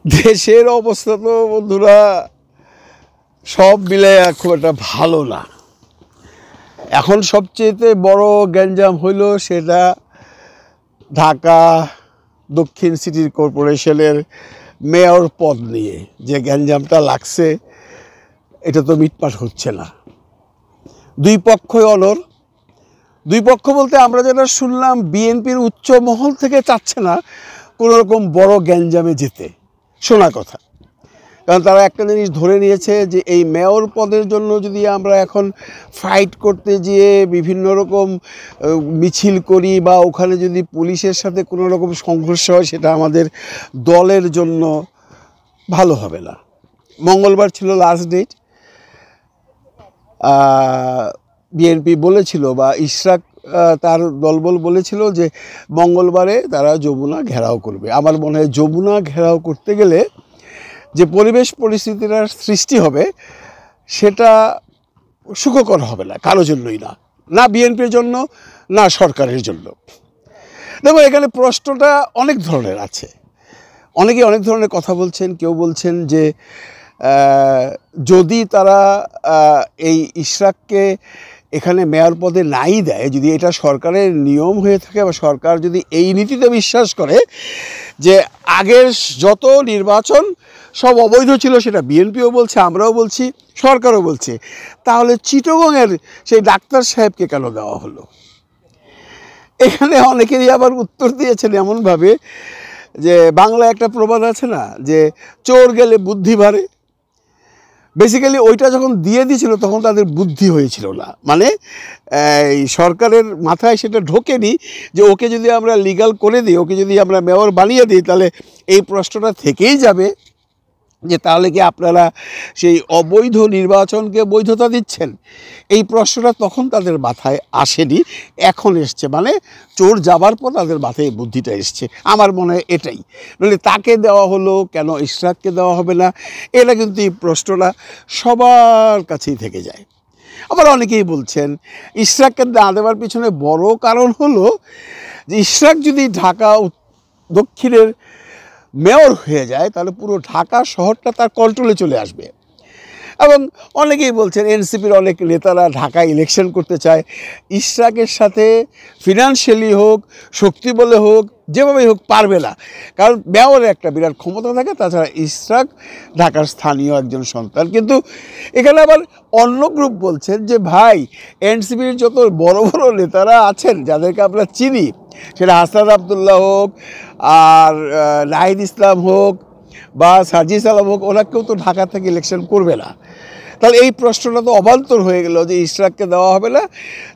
দেশের অবস্থা তো বন্ধুরা সব মিলে খুব একটা ভালো না। এখন সবচেয়ে বড় গ্যাঞ্জাম হইল সেটা ঢাকা দক্ষিণ সিটি কর্পোরেশনের মেয়র পদ নিয়ে যে গ্যাঞ্জামটা লাগছে, এটা তো মিটমাট হচ্ছে না। দুই পক্ষই অনড়। দুই পক্ষ বলতে আমরা যেটা শুনলাম, বিএনপির উচ্চ মহল থেকে চাচ্ছে না কোনো রকম বড় গ্যাঞ্জামে যেতে, শোনা কথা। কারণ তারা একটা জিনিস ধরে নিয়েছে যে এই মেয়র পদের জন্য যদি আমরা এখন ফাইট করতে গিয়ে বিভিন্ন রকম মিছিল করি বা ওখানে যদি পুলিশের সাথে কোনো রকম সংঘর্ষ হয়, সেটা আমাদের দলের জন্য ভালো হবে না। মঙ্গলবার ছিল লাস্ট ডেট। বিএনপি বলেছিল বা ইশরাক তার দলবল বলেছিল যে মঙ্গলবারে তারা যমুনা ঘেরাও করবে। আমার মনে হয় যমুনা ঘেরাও করতে গেলে যে পরিবেশ পরিস্থিতির সৃষ্টি হবে সেটা সুখকর হবে না, কারো জন্যই না, না বিএনপির জন্য না সরকারের জন্য। দেখো, এখানে প্রশ্নটা অনেক ধরনের আছে। অনেকে অনেক ধরনের কথা বলছেন। কেউ বলছেন যে যদি তারা এই ইশরাককে এখানে মেয়র পদে নাই দেয়, যদি এটা সরকারের নিয়ম হয়ে থাকে বা সরকার যদি এই নীতিতে বিশ্বাস করে যে আগের যত নির্বাচন সব অবৈধ ছিল, সেটা বিএনপিও বলছে, আমরাও বলছি, সরকারও বলছে, তাহলে চিটাগংয়ের সেই ডাক্তার সাহেবকে কেন দেওয়া হলো? এখানে অনেকেরই আবার উত্তর দিয়েছেন এমনভাবে যে বাংলায় একটা প্রবাদ আছে না, যে চোর গেলে বুদ্ধি বাড়ে। বেসিক্যালি ওইটা যখন দিয়ে দিয়েছিল তখন তাদের বুদ্ধি হয়েছিল না, মানে এই সরকারের মাথায় সেটা ঢোকেনি যে ওকে যদি আমরা লিগাল করে দিই, ওকে যদি আমরা মেয়র বানিয়ে দিই, তাহলে এই প্রশ্নটা থেকেই যাবে যে তাহলে কি আপনারা সেই অবৈধ নির্বাচনকে বৈধতা দিচ্ছেন। এই প্রশ্নটা তখন তাদের মাথায় আসেনি, এখন এসছে। মানে চোর যাবার পর তাদের মাথায় বুদ্ধিটা এসছে। আমার মনে হয় এটাই। নইলে তাকে দেওয়া হলো কেন, ইশরাককে দেওয়া হবে না, এটা কিন্তু এই প্রশ্নটা সবার কাছেই থেকে যায়। আবার অনেকেই বলছেন ইশরাককে না দেওয়ার পিছনে বড় কারণ হলো যে ইশরাক যদি ঢাকা দক্ষিণের মেয়র হয়ে যায় তাহলে পুরো ঢাকা শহরটা তার কন্ট্রোলে চলে আসবে। এবং অনেকেই বলছেন এনসিপির অনেক নেতারা ঢাকায় ইলেকশন করতে চায়। ইশরাকের সাথে ফিনান্সিয়ালি হোক, শক্তি বলে হোক, যেভাবেই হোক পারবে না, কারণ মেয়রের একটা বিরাট ক্ষমতা থাকে। তাছাড়া ইশরাক ঢাকার স্থানীয় একজন সন্তান। কিন্তু এখানে আবার অন্য গ্রুপ বলছেন যে ভাই, এনসিপির যত বড় বড় নেতারা আছেন যাদেরকে আমরা চিনি, সেটা হাসান আবদুল্লাহ হোক আর নাহিদ ইসলাম হোক বা সার্জিস আলম হোক, ওরা কেউ তো ঢাকা থেকে ইলেকশন করবে না। তাহলে এই প্রশ্নটা তো অবান্তর হয়ে গেল যে ইশরাককে দেওয়া হবে না,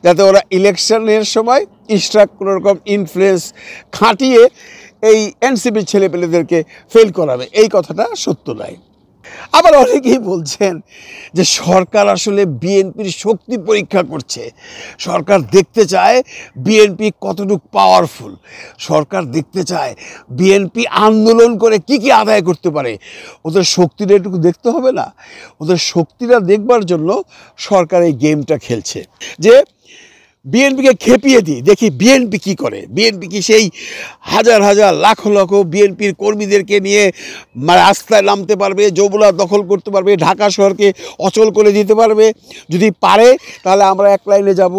যাতে ওরা ইলেকশনের সময় ইশরাক কোনো রকম ইনফ্লুয়েন্স খাটিয়ে এই এনসিপির ছেলেপেলেদেরকে ফেল করাবে। এই কথাটা সত্য নয়। আবার অনেকেই বলছেন যে সরকার আসলে বিএনপির শক্তি পরীক্ষা করছে। সরকার দেখতে চায় বিএনপি কতটুকু পাওয়ারফুল। সরকার দেখতে চায় বিএনপি আন্দোলন করে কি কি আদায় করতে পারে। ওদের শক্তিটা একটু দেখতে হবে না? ওদের শক্তিটা দেখবার জন্য সরকার এই গেমটা খেলছে যে বিএনপিকে খেপিয়ে দিই, দেখি বিএনপি কী করে। বিএনপি কি সেই হাজার হাজার লাখ লাখ বিএনপির কর্মীদেরকে নিয়ে রাস্তায় নামতে পারবে, যমুনা দখল করতে পারবে, ঢাকা শহরকে অচল করে দিতে পারবে? যদি পারে তাহলে আমরা এক লাইনে যাব।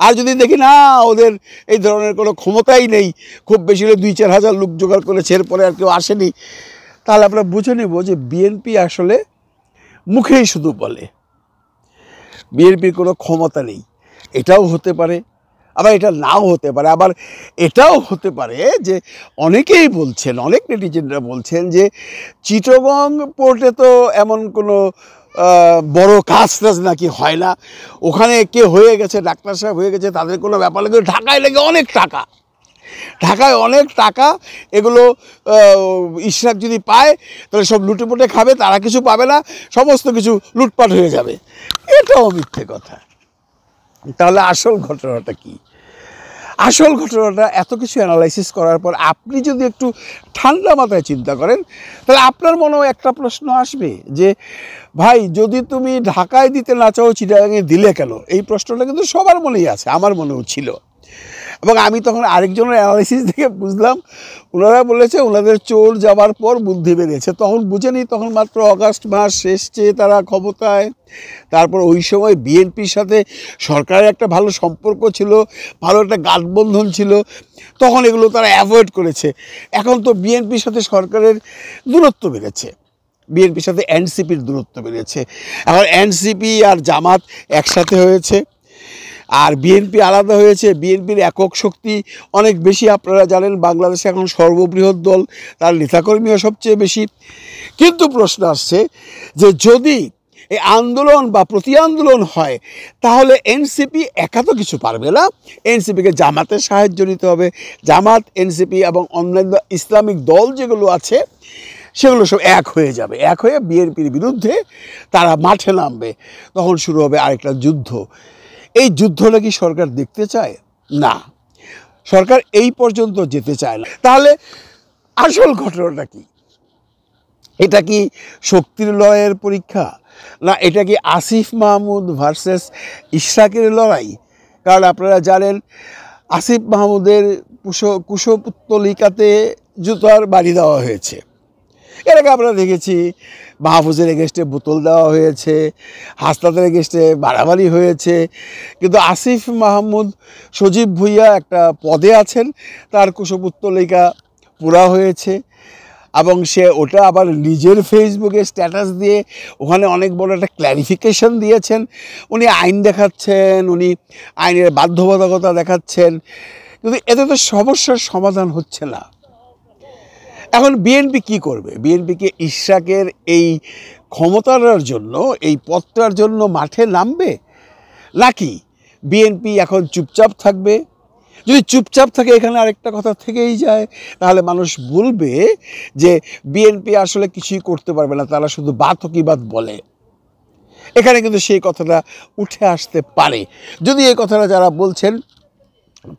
আর যদি দেখি না ওদের এই ধরনের কোনো ক্ষমতাই নেই, খুব বেশি হলে 2-4 হাজার লোক জোগাড় করেছে, এরপরে আর কেউ আসেনি, তাহলে আমরা বুঝে নেব যে বিএনপি আসলে মুখেই শুধু বলে, বিএনপির কোনো ক্ষমতা নেই। এটাও হতে পারে, আবার এটা নাও হতে পারে। আবার এটাও হতে পারে যে অনেকেই বলছেন, অনেক নেটিজেনরা বলছেন যে চিটাগং পোর্টে তো এমন কোনো বড় কাজ টাজ নাকি হয় না, ওখানে কে হয়ে গেছে, ডাক্তার সাহেব হয়ে গেছে, তাদের কোনো ব্যাপার লাগে। ঢাকায় লেগে অনেক টাকা, ঢাকায় অনেক টাকা, এগুলো ইশরাক যদি পায় তাহলে সব লুটেপুটে খাবে, তারা কিছু পাবে না, সমস্ত কিছু লুটপাট হয়ে যাবে। এটাও মিথ্যে কথা। তাহলে আসল ঘটনাটা কি? আসল ঘটনাটা এত কিছু অ্যানালাইসিস করার পর আপনি যদি একটু ঠান্ডা মাথায় চিন্তা করেন, তাহলে আপনার মনেও একটা প্রশ্ন আসবে যে ভাই, যদি তুমি ঢাকায় দিতে না চাও চিটাগাংয়ে দিলে কেন? এই প্রশ্নটা কিন্তু সবার মনেই আছে, আমার মনেও ছিল। এবং আমি তখন আরেকজনের অ্যানালাইসিস থেকে বুঝলাম, ওনারা বলেছে ওনাদের চোর যাবার পর বুদ্ধি বেরিয়েছে। তখন বুঝেনি, তখন মাত্র অগাস্ট মাস এসছে তারা ক্ষমতায়। তারপর ওই সময় বিএনপির সাথে সরকারের একটা ভালো সম্পর্ক ছিল, ভালো একটা গাঠবন্ধন ছিল, তখন এগুলো তারা অ্যাভয়েড করেছে। এখন তো বিএনপির সাথে সরকারের দূরত্ব বেড়েছে, বিএনপির সাথে এনসিপির দূরত্ব বেড়েছে। এখন এনসিপি আর জামাত একসাথে হয়েছে, আর বিএনপি আলাদা হয়েছে। বিএনপির একক শক্তি অনেক বেশি, আপনারা জানেন বাংলাদেশে এখন সর্ববৃহৎ দল, তার নেতাকর্মীও সবচেয়ে বেশি। কিন্তু প্রশ্ন আসছে যে যদি এই আন্দোলন বা প্রতি আন্দোলন হয়, তাহলে এনসিপি একা তো কিছু পারবে না, এনসিপিকে জামাতের সাহায্য নিতে হবে। জামাত, এনসিপি এবং অন্যান্য ইসলামিক দল যেগুলো আছে সেগুলো সব এক হয়ে যাবে, এক হয়ে বিএনপির বিরুদ্ধে তারা মাঠে নামবে। তখন শুরু হবে আরেকটা যুদ্ধ। এই যুদ্ধটা কি সরকার দেখতে চায়? না, সরকার এই পর্যন্ত যেতে চায় না। তাহলে আসল ঘটনাটা কি? এটা কি শক্তির লড়াইয়ের পরীক্ষা, না এটা কি আসিফ মাহমুদ ভার্সেস ইশরাকের লড়াই? কারণ আপনারা জানেন আসিফ মাহমুদের কুশপুত্তলিকাতে জুতার বাড়ি দেওয়া হয়েছে। এর আগে আমরা দেখেছি মাহফুজের এগেস্টে বোতল দেওয়া হয়েছে, হাসনাতের এগেস্টে বাড়াবাড়ি হয়েছে। কিন্তু আসিফ মাহমুদ, সজীব ভুইয়া একটা পদে আছেন, তার কুশপুত্তলিকা পুরা হয়েছে এবং সে ওটা আবার নিজের ফেসবুকে স্ট্যাটাস দিয়ে ওখানে অনেক বড় একটা ক্ল্যারিফিকেশন দিয়েছেন। উনি আইন দেখাচ্ছেন, উনি আইনের বাধ্যবাধকতা দেখাচ্ছেন, কিন্তু এতে তো সমস্যার সমাধান হচ্ছে না। এখন বিএনপি কি করবে? বিএনপিকে ইশরাকের এই ক্ষমতার জন্য, এই পদটার জন্য মাঠে নামবে, নাকি বিএনপি এখন চুপচাপ থাকবে? যদি চুপচাপ থাকে, এখানে আরেকটা কথা থেকেই যায়, তাহলে মানুষ বলবে যে বিএনপি আসলে কিছুই করতে পারবে না, তারা শুধু বাতকিবাদ বলে। এখানে কিন্তু সেই কথাটা উঠে আসতে পারে। যদি এই কথাটা যারা বলছেন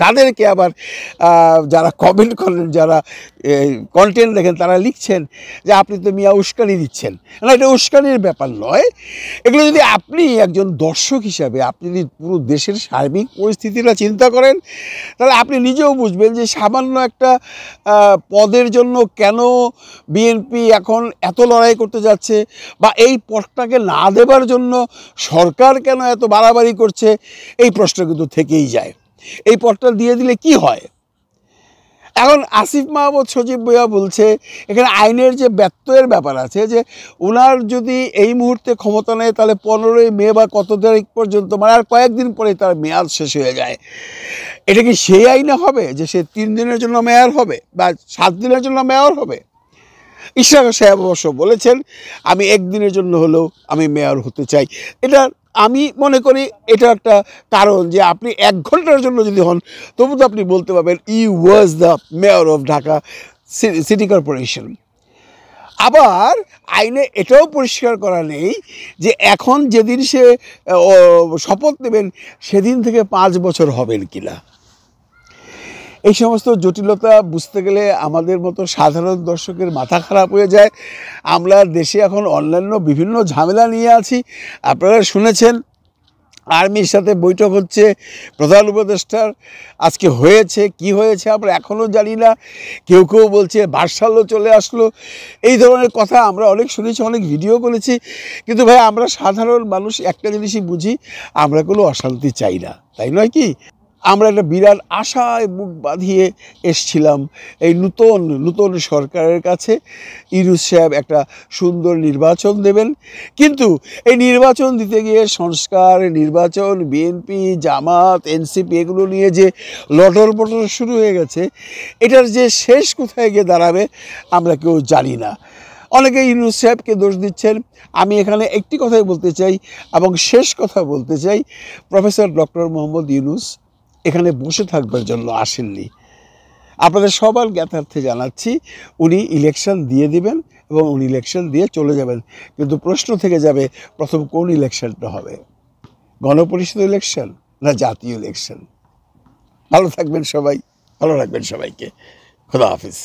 তাদেরকে আবার যারা কমেন্ট করেন, যারা কন্টেন্ট দেখেন, তারা লিখছেন যে আপনি তো মিয়া উস্কানি দিচ্ছেন। না, এটা উস্কানির ব্যাপার নয়। এগুলো যদি আপনি একজন দর্শক হিসাবে আপনি যদি পুরো দেশের সার্বিক পরিস্থিতিটা চিন্তা করেন, তাহলে আপনি নিজেও বুঝবেন যে সামান্য একটা পদের জন্য কেন বিএনপি এখন এত লড়াই করতে যাচ্ছে, বা এই পদটাকে না দেবার জন্য সরকার কেন এত বাড়াবাড়ি করছে। এই প্রশ্ন কিন্তু থেকেই যায়। এই পদটা দিয়ে দিলে কি হয়? এখন আসিফ মাহমুদ, সজীব ভুইয়া বলছে এখানে আইনের যে ব্যত্যয়ের ব্যাপার আছে, যে ওনার যদি এই মুহূর্তে ক্ষমতা নেয় তাহলে 15ই মে বা কত তারিখ পর্যন্ত, মানে আর কয়েকদিন পরে তার মেয়াদ শেষ হয়ে যায়। এটা কি সেই আইনে হবে যে সে 3 দিনের জন্য মেয়র হবে বা 7 দিনের জন্য মেয়র হবে? ইশরাক সাহেব অবশ্য বলেছেন আমি 1 দিনের জন্য হলেও আমি মেয়র হতে চাই। এটা আমি মনে করি এটা একটা কারণ, যে আপনি 1 ঘন্টার জন্য যদি হন, তবু তো আপনি বলতে পারবেন he was the mayor of Dhaka city corporation. আবার আইনে এটাও পরিষ্কার করা নেই যে এখন যেদিন সে শপথ নেবেন সেদিন থেকে 5 বছর হবেন কিনা। এই সমস্ত জটিলতা বুঝতে গেলে আমাদের মতো সাধারণ দর্শকের মাথা খারাপ হয়ে যায়। আমরা দেশে এখন অন্যান্য বিভিন্ন ঝামেলা নিয়ে আছি। আপনারা শুনেছেন আর্মির সাথে বৈঠক হচ্ছে, প্রধান উপদেষ্টার আজকে হয়েছে। কি হয়েছে আমরা এখনও জানি না। কেউ কেউ বলছে মার্শালও চলে আসলো। এই ধরনের কথা আমরা অনেক শুনেছি, অনেক ভিডিও করেছি। কিন্তু ভাই, আমরা সাধারণ মানুষ একটা জিনিসই বুঝি, আমরা কোনো অশান্তি চাই না, তাই নয় কি? আমরা একটা বিরাট আশায় বুক বাঁধিয়ে এসছিলাম এই নূতন সরকারের কাছে। ইউনূস সাহেব একটা সুন্দর নির্বাচন দেবেন, কিন্তু এই নির্বাচন দিতে গিয়ে সংস্কার, নির্বাচন, বিএনপি, জামাত, এনসিপি এগুলো নিয়ে যে লটর পটর শুরু হয়ে গেছে, এটার যে শেষ কোথায় গিয়ে দাঁড়াবে আমরা কেউ জানি না। অনেকে ইউনূস সাহেবকে দোষ দিচ্ছেন। আমি এখানে একটি কথাই বলতে চাই এবং শেষ কথা বলতে চাই, প্রফেসর ডক্টর মোহাম্মদ ইউনূস এখানে বসে থাকবার জন্য আসেননি। আপনাদের সবার জ্ঞাতার্থে জানাচ্ছি, উনি ইলেকশন দিয়ে দিবেন এবং উনি ইলেকশন দিয়ে চলে যাবেন। কিন্তু প্রশ্ন থেকে যাবে, প্রথম কোন ইলেকশনটা হবে? গণপরিষদ ইলেকশন না জাতীয় ইলেকশন? ভালো থাকবেন সবাই, ভালো রাখবেন সবাইকে। খোদা হাফিজ।